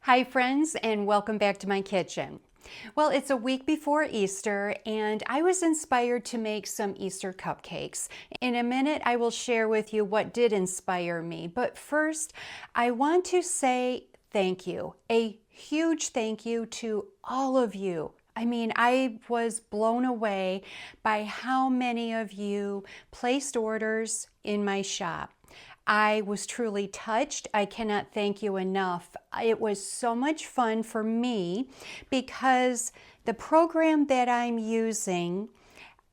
Hi friends, and welcome back to my kitchen. Well, it's a week before Easter and I was inspired to make some Easter cupcakes. In a minute, I will share with you what did inspire me. But first, I want to say thank you. A huge thank you to all of you. I mean, I was blown away by how many of you placed orders in my shop. I was truly touched. I cannot thank you enough. It was so much fun for me because the program that I'm using,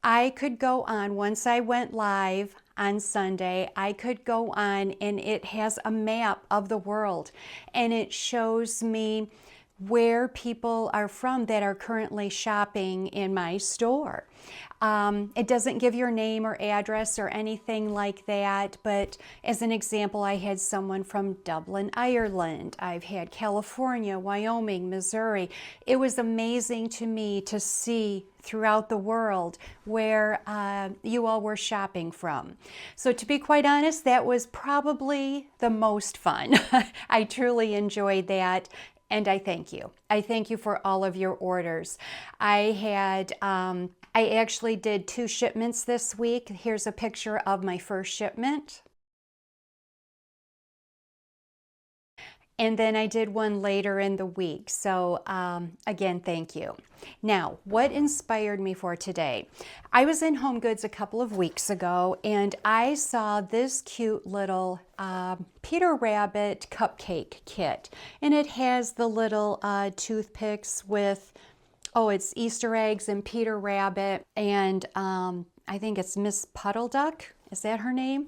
I could go on, once I went live on Sunday, I could go on and it has a map of the world and it shows me where people are from that are currently shopping in my store. It doesn't give your name or address or anything like that, but as an example, I had someone from Dublin, Ireland. I've had California, Wyoming, Missouri. It was amazing to me to see throughout the world where you all were shopping from. So to be quite honest, that was probably the most fun. I truly enjoyed that. And I thank you. I thank you for all of your orders. I actually did 2 shipments this week. Here's a picture of my first shipment. And then I did one later in the week. So again, thank you. Now, what inspired me for today? I was in Home Goods a couple of weeks ago and I saw this cute little Peter Rabbit cupcake kit. And it has the little toothpicks with, oh, it's Easter eggs and Peter Rabbit. And I think it's Miss Puddle Duck. Is that her name?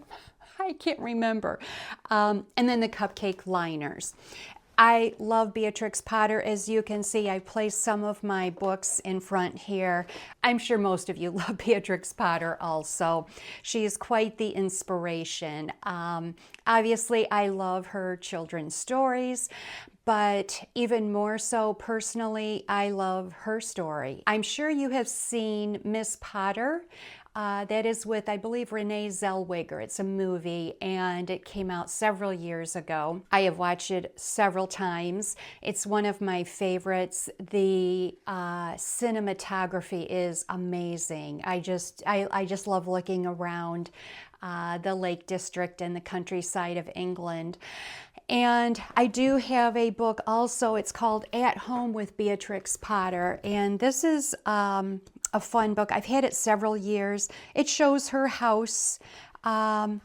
I can't remember. And then the cupcake liners. I love Beatrix Potter. As you can see, I placed some of my books in front here. I'm sure most of you love Beatrix Potter also. She is quite the inspiration. Obviously, I love her children's stories, but even more so personally, I love her story. I'm sure you have seen Miss Potter. That is with, I believe, Renee Zellweger. It's a movie and it came out several years ago. I have watched it several times. It's one of my favorites. The cinematography is amazing. I just love looking around the Lake District and the countryside of England. And I do have a book also. It's called At Home with Beatrix Potter. And this is a fun book. I've had it several years. It shows her house and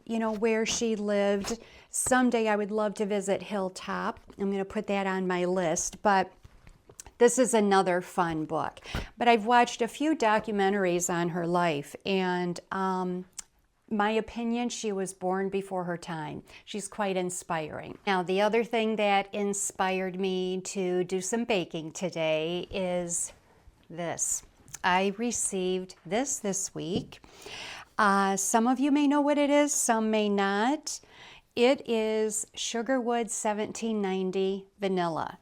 you know where she lived. Someday I would love to visit Hilltop. I'm going to put that on my list, but this is another fun book. But I've watched a few documentaries on her life, and my opinion, she was born before her time. She's quite inspiring. Now, the other thing that inspired me to do some baking today is this. I received this week. Some of you may know what it is, some may not. It is Sugarwood 1790 vanilla.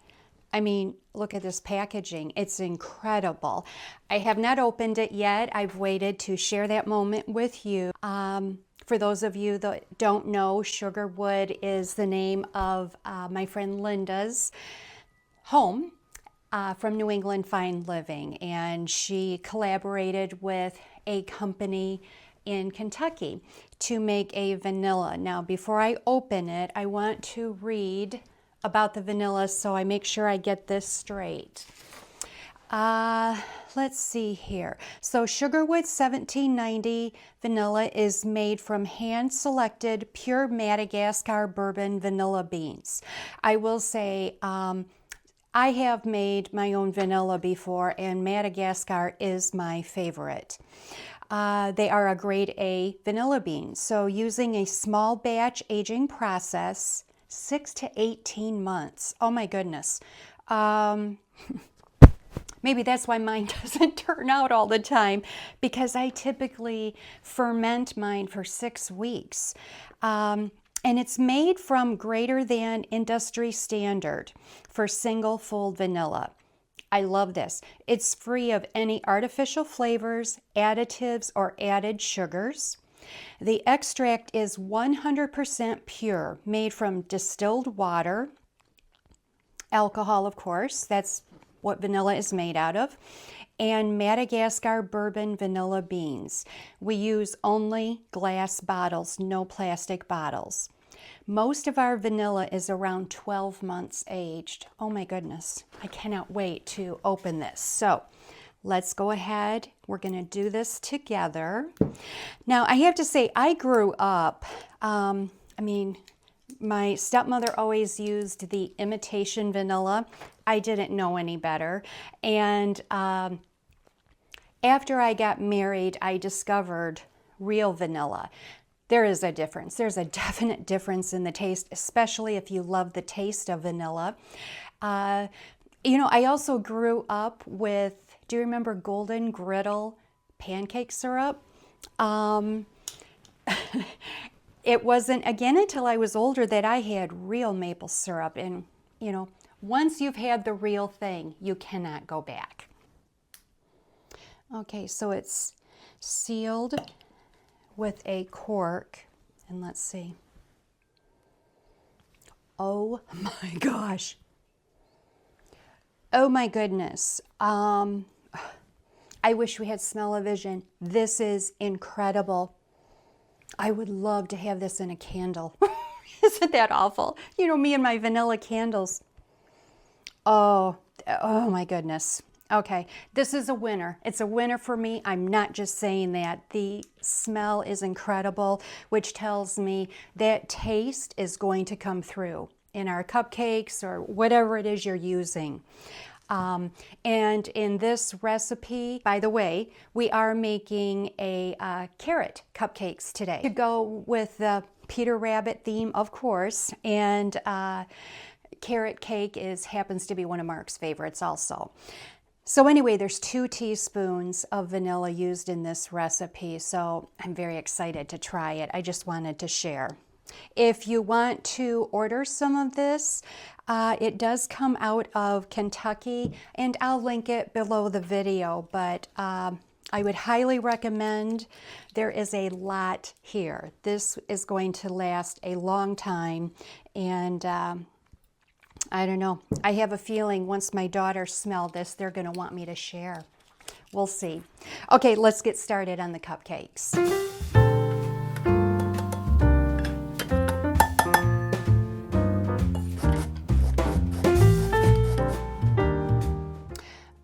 I mean, look at this packaging. It's incredible. I have not opened it yet. I've waited to share that moment with you. For those of you that don't know, Sugarwood is the name of my friend Linda's home from New England Fine Living. And she collaborated with a company in Kentucky to make a vanilla. Now, before I open it, I want to read about the vanilla so I make sure I get this straight. Let's see here. So Sugarwood 1790 vanilla is made from hand-selected pure Madagascar bourbon vanilla beans. I will say I have made my own vanilla before, and Madagascar is my favorite. They are a grade A vanilla bean. So using a small batch aging process, 6 to 18 months. Oh my goodness. Maybe that's why mine doesn't turn out all the time, because I typically ferment mine for 6 weeks. And it's made from greater than industry standard for single fold vanilla. I love this. It's free of any artificial flavors, additives, or added sugars. The extract is 100% pure, made from distilled water. alcohol, of course. That's what vanilla is made out of. And Madagascar bourbon vanilla beans. We use only glass bottles, no plastic bottles. Most of our vanilla is around 12 months aged. Oh my goodness, I cannot wait to open this. So let's go ahead. We're going to do this together. Now, I have to say, I grew up, my stepmother always used the imitation vanilla. I didn't know any better. And after I got married, I discovered real vanilla. There is a difference. There's a definite difference in the taste, especially if you love the taste of vanilla. I also grew up with, do you remember Golden Griddle pancake syrup? It wasn't, again, until I was older that I had real maple syrup. And, once you've had the real thing, you cannot go back. Okay, so it's sealed with a cork, and let's see. Oh my gosh. Oh my goodness. I wish we had smell-o-vision. This is incredible. I would love to have this in a candle. Isn't that awful? Me and my vanilla candles. Oh my goodness. Okay, this is a winner. It's a winner for me. I'm not just saying that. The smell is incredible, which tells me that taste is going to come through in our cupcakes or whatever it is you're using. And in this recipe, by the way, we are making a carrot cupcakes today to go with the Peter Rabbit theme, of course, and carrot cake happens to be one of Mark's favorites also. So anyway, there's 2 teaspoons of vanilla used in this recipe, so I'm very excited to try it. I just wanted to share. If you want to order some of this, it does come out of Kentucky, and I'll link it below the video, but I would highly recommend. There is a lot here. This is going to last a long time, and I don't know. I have a feeling once my daughters smell this, they're going to want me to share. We'll see. Okay, let's get started on the cupcakes.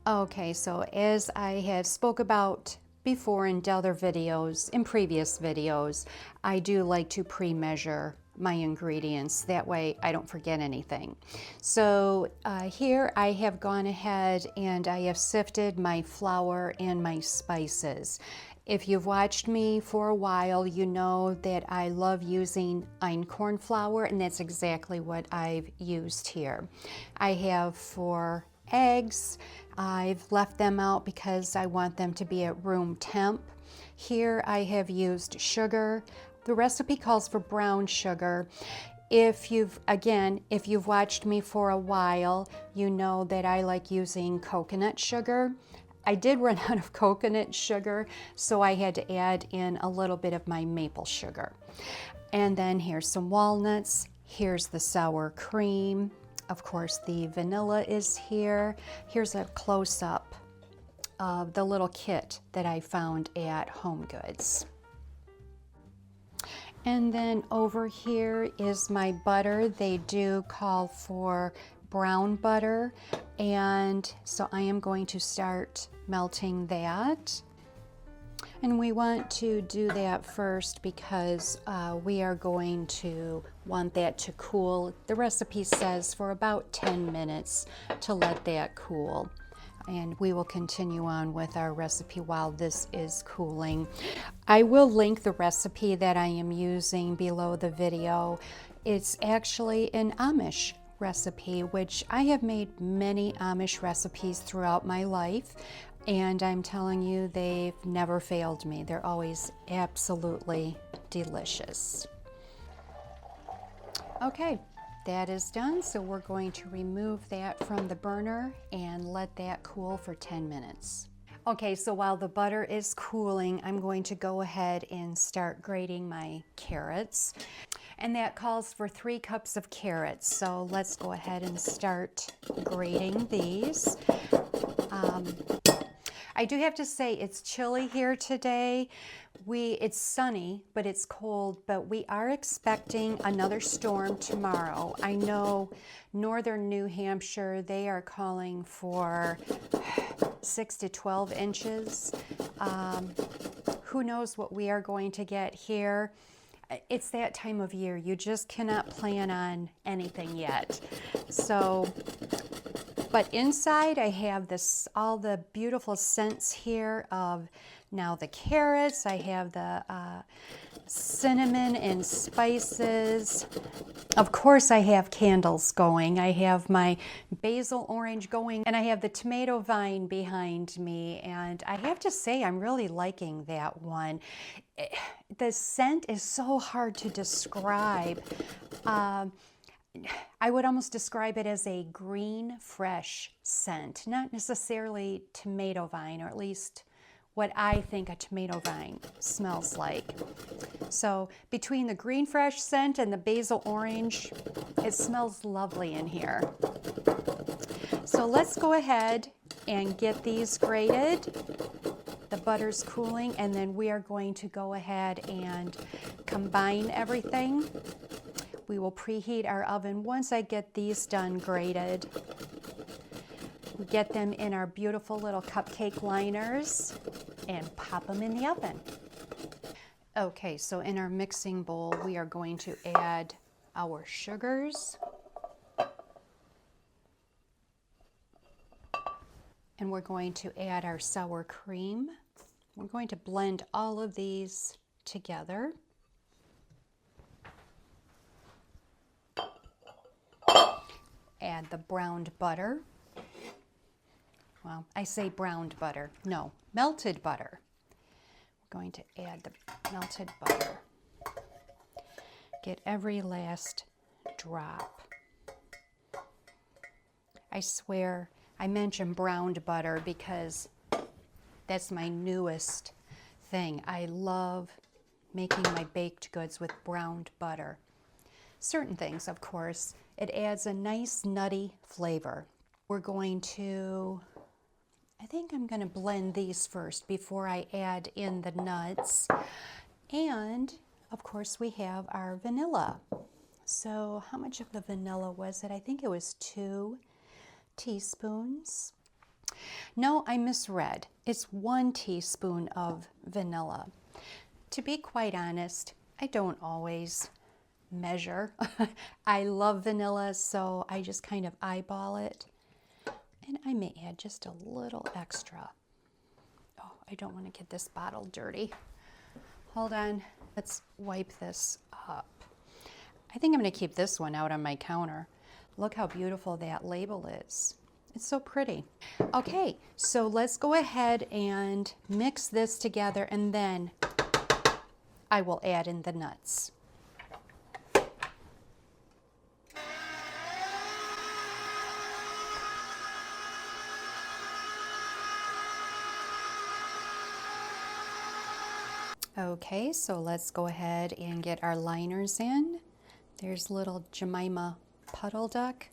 Okay, so as I have spoke about before in other videos, in previous videos, I do like to pre-measure my ingredients. That way I don't forget anything. So here I have gone ahead and I have sifted my flour and my spices. If you've watched me for a while, you know that I love using einkorn flour, and that's exactly what I've used here. I have 4 eggs. I've left them out because I want them to be at room temp. Here I have used sugar. The recipe calls for brown sugar. If you've watched me for a while, you know that I like using coconut sugar. I did run out of coconut sugar, so I had to add in a little bit of my maple sugar. And then here's some walnuts. Here's the sour cream. Of course, the vanilla is here. Here's a close-up of the little kit that I found at Home Goods. And then over here is my butter. They do call for brown butter, and so I am going to start melting that. And we want to do that first because we are going to want that to cool. The recipe says for about 10 minutes to let that cool. And we will continue on with our recipe while this is cooling. I will link the recipe that I am using below the video. It's actually an Amish recipe, which I have made many Amish recipes throughout my life, and I'm telling you, they've never failed me. They're always absolutely delicious. Okay, that is done, so we're going to remove that from the burner and let that cool for 10 minutes. Okay, so while the butter is cooling, I'm going to go ahead and start grating my carrots. And that calls for 3 cups of carrots. So let's go ahead and start grating these. I do have to say it's chilly here today. It's sunny, but it's cold, but we are expecting another storm tomorrow. I know northern New Hampshire, they are calling for 6 to 12 inches. Who knows what we are going to get here. It's that time of year. You just cannot plan on anything yet. So, but inside I have this, all the beautiful scents here of now the carrots. I have the cinnamon and spices. Of course I have candles going. I have my basil orange going, and I have the tomato vine behind me, and I have to say I'm really liking that one. The scent is so hard to describe. I would almost describe it as a green, fresh scent, not necessarily tomato vine, or at least what I think a tomato vine smells like. So between the green, fresh scent and the basil orange, it smells lovely in here. So let's go ahead and get these grated. The butter's cooling, and then we are going to go ahead and combine everything. We will preheat our oven once I get these done grated. Get them in our beautiful little cupcake liners and pop them in the oven. Okay, so in our mixing bowl, we are going to add our sugars. And we're going to add our sour cream. We're going to blend all of these together. Add the browned butter. Well, I say browned butter. No, melted butter. We're going to add the melted butter. Get every last drop. I swear, I mention browned butter because that's my newest thing. I love making my baked goods with browned butter. Certain things, of course, it adds a nice nutty flavor. We're going to, I think I'm going to blend these first before I add in the nuts. And of course we have our vanilla. So how much of the vanilla was it? I think it was 2 teaspoons. No, I misread. It's 1 teaspoon of vanilla. To be quite honest, I don't always measure. I love vanilla, so I just kind of eyeball it. And I may add just a little extra. Oh, I don't want to get this bottle dirty. Hold on, let's wipe this up. I think I'm going to keep this one out on my counter. Look how beautiful that label is. It's so pretty. Okay, so let's go ahead and mix this together, and then I will add in the nuts. Okay, so let's go ahead and get our liners in. There's little Jemima Puddle Duck,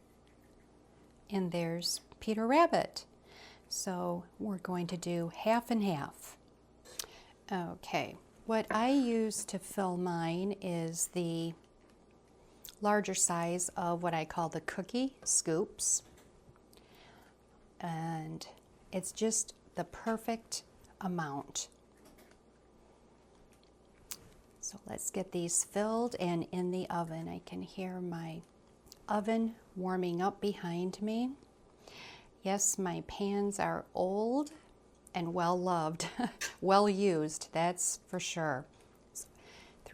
and there's Peter Rabbit. So we're going to do half and half. Okay, what I use to fill mine is the larger size of what I call the cookie scoops. And it's just the perfect amount. So let's get these filled and in the oven. I can hear my oven warming up behind me. Yes, my pans are old and well loved, well used, that's for sure.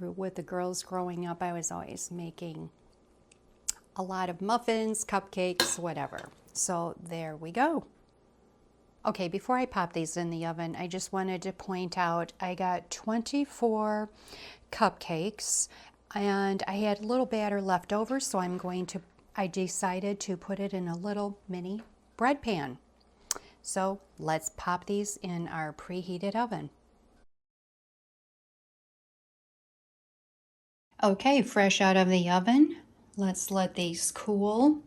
With the girls growing up, I was always making a lot of muffins, cupcakes, whatever. So there we go. Okay, before I pop these in the oven, I just wanted to point out I got 24 cupcakes, and I had a little batter left over, so I decided to put it in a little mini bread pan. So let's pop these in our preheated oven. Okay, fresh out of the oven. Let's let these cool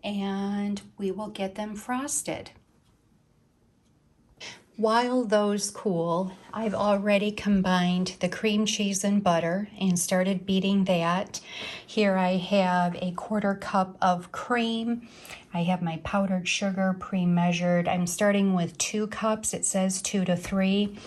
and we will get them frosted. While those cool, I've already combined the cream cheese and butter and started beating that. Here I have a 1/4 cup of cream. I have my powdered sugar pre-measured. I'm starting with 2 cups. It says 2 to 3.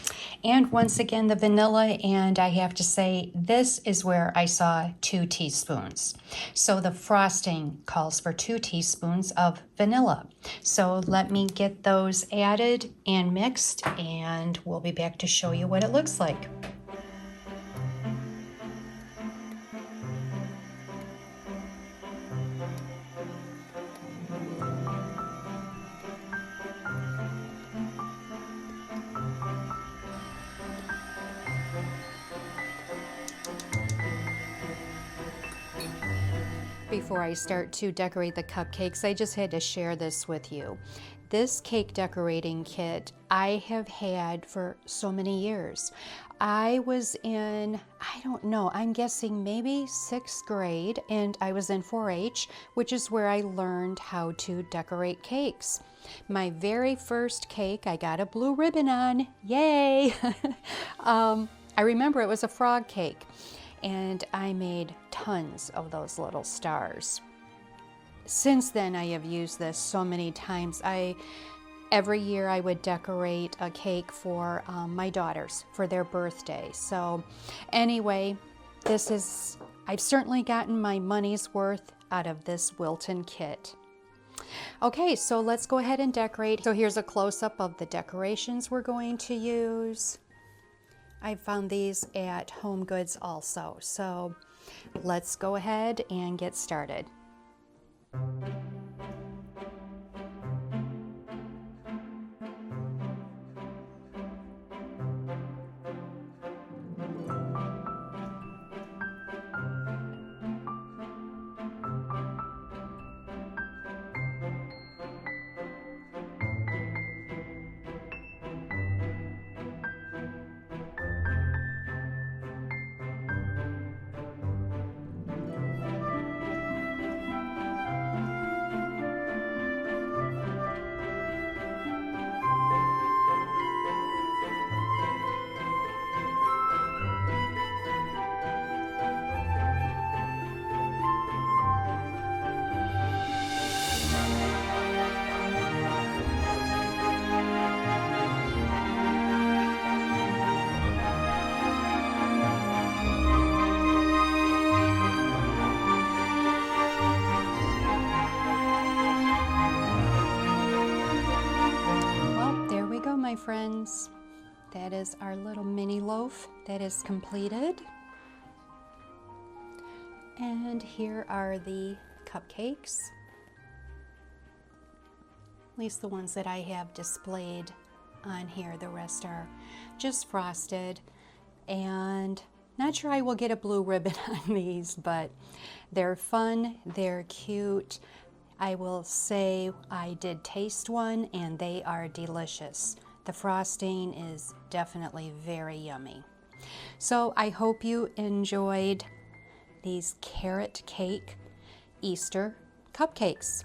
And once again, the vanilla, and I have to say, this is where I saw 2 teaspoons. So the frosting calls for 2 teaspoons of vanilla. So let me get those added and mixed, and we'll be back to show you what it looks like. Before I start to decorate the cupcakes, I just had to share this with you. This cake decorating kit I have had for so many years. I was in, I don't know, I'm guessing maybe 6th grade, and I was in 4-H, which is where I learned how to decorate cakes. My very first cake, I got a blue ribbon on, yay! I remember it was a frog cake, and I made tons of those little stars. Since then, I have used this so many times. Every year I would decorate a cake for my daughters for their birthday. So anyway, I've certainly gotten my money's worth out of this Wilton kit. Okay, so let's go ahead and decorate. So here's a close-up of the decorations we're going to use. I found these at Home Goods also. So let's go ahead and get started. My friends, that is our little mini loaf that is completed. And here are the cupcakes, at least the ones that I have displayed on here. The rest are just frosted, and not sure I will get a blue ribbon on these, but they're fun, they're cute. I will say I did taste one and they are delicious. The frosting is definitely very yummy. So I hope you enjoyed these carrot cake Easter cupcakes.